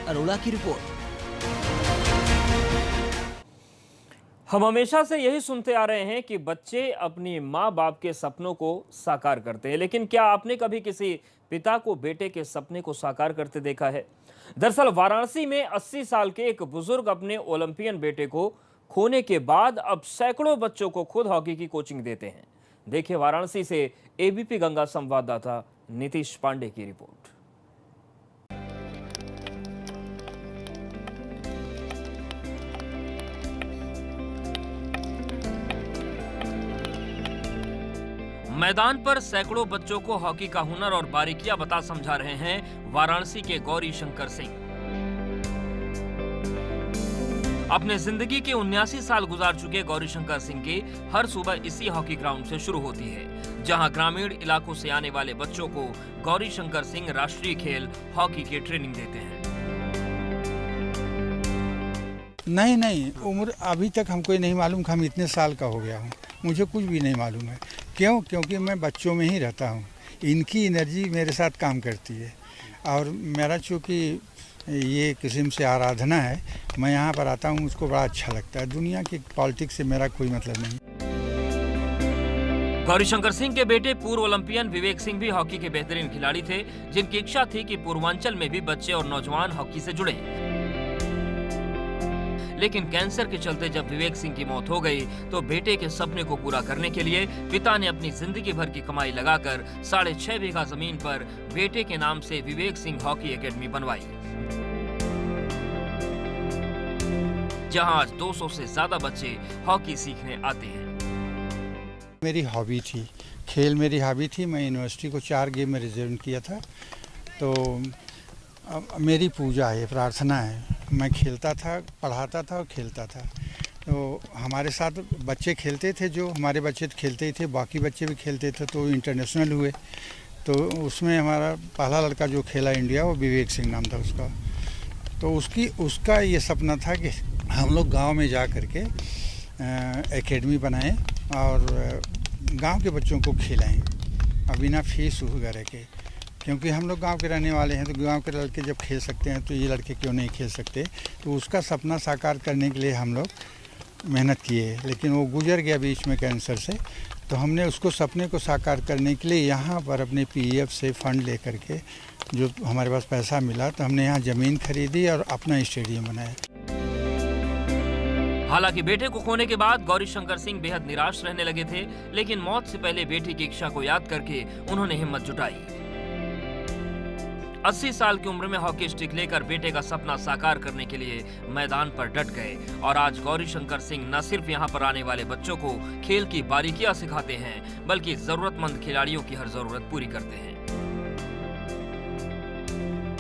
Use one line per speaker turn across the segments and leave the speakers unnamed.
अरोड़ा की रिपोर्ट।
हम हमेशा से यही सुनते आ रहे हैं कि बच्चे अपनी माँ बाप के सपनों को साकार करते हैं, लेकिन क्या आपने कभी किसी पिता को बेटे के सपने को साकार करते देखा है? दरअसल वाराणसी में 80 साल के एक बुजुर्ग अपने ओलंपियन बेटे को खोने के बाद अब सैकड़ों बच्चों को खुद हॉकी की कोचिंग देते हैं। देखिए वाराणसी से एबीपी गंगा संवाददाता नीतीश पांडे की रिपोर्ट। मैदान पर सैकड़ों बच्चों को हॉकी का हुनर और बारीकियां बता समझा रहे हैं वाराणसी के गौरी शंकर सिंह। अपने जिंदगी के 79 साल गुजार चुके गौरी शंकर सिंह की हर सुबह इसी हॉकी ग्राउंड से शुरू होती है, जहां ग्रामीण इलाकों से आने वाले बच्चों को गौरी शंकर सिंह राष्ट्रीय खेल हॉकी की ट्रेनिंग देते हैं।
नहीं, उम्र अभी तक हमको नहीं मालूम कि हम इतने साल का हो गया हूँ, मुझे कुछ भी नहीं मालूम है। क्योंकि मैं बच्चों में ही रहता हूँ, इनकी एनर्जी मेरे साथ काम करती है और मेरा चूँकि ये किस्म से आराधना है, मैं यहाँ पर आता हूँ, मुझको बड़ा अच्छा लगता है। दुनिया की पॉलिटिक्स से मेरा कोई मतलब नहीं।
गौरी शंकर सिंह के बेटे पूर्व ओलंपियन विवेक सिंह भी हॉकी के बेहतरीन खिलाड़ी थे, जिनकी इच्छा थी कि पूर्वांचल में भी बच्चे और नौजवान हॉकी से जुड़े। लेकिन कैंसर के चलते जब विवेक सिंह की मौत हो गई तो बेटे के सपने को पूरा करने के लिए पिता ने अपनी जिंदगी भर की कमाई लगाकर 6.5 बीघा जमीन पर बेटे के नाम से विवेक सिंह हॉकी एकेडमी बनवाई, जहां आज 200 से ज्यादा बच्चे हॉकी सीखने आते हैं।
मेरी हॉबी थी, खेल मेरी हॉबी थी। मैं यूनिवर्सिटी को 4 गेम में रिप्रेजेंट किया था, तो मेरी पूजा है, प्रार्थना है। मैं खेलता था, पढ़ाता था और खेलता था। तो हमारे साथ बच्चे खेलते थे, जो हमारे बच्चे खेलते ही थे, बाकी बच्चे भी खेलते थे, तो इंटरनेशनल हुए। तो उसमें हमारा पहला लड़का जो खेला इंडिया, वो विवेक सिंह नाम था उसका। तो उसका ये सपना था कि हम लोग गांव में जा कर के एकेडमी बनाएं और गांव के बच्चों को खिलाएं और बिना फीस वगैरह के, क्योंकि हम लोग गांव के रहने वाले हैं, तो गांव के लड़के जब खेल सकते हैं तो ये लड़के क्यों नहीं खेल सकते। तो उसका सपना साकार करने के लिए हम लोग मेहनत किए, लेकिन वो गुजर गया बीच में कैंसर से। तो हमने उसको सपने को साकार करने के लिए यहाँ पर अपने पीएफ से फंड ले करके, जो हमारे पास पैसा मिला, तो हमने यहाँ ज़मीन खरीदी और अपना स्टेडियम बनाया।
हालांकि बेटे को खोने के बाद गौरी शंकर सिंह बेहद निराश रहने लगे थे, लेकिन मौत से पहले बेटी की इच्छा को याद करके उन्होंने हिम्मत जुटाई। 80 साल की उम्र में हॉकी स्टिक लेकर बेटे का सपना साकार करने के लिए मैदान पर डट गए और आज गौरी शंकर सिंह न सिर्फ यहां पर आने वाले बच्चों को खेल की बारीकियां सिखाते हैं, बल्कि जरूरतमंद खिलाड़ियों की हर जरूरत पूरी करते हैं,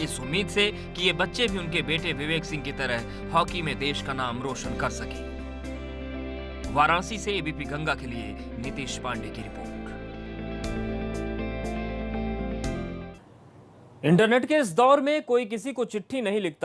इस उम्मीद से कि ये बच्चे भी उनके बेटे विवेक सिंह की तरह हॉकी में देश का नाम रोशन कर सके। वाराणसी से एबीपी गंगा के लिए नीतीश पांडे की रिपोर्ट। इंटरनेट के इस दौर में कोई किसी को चिट्ठी नहीं लिखता।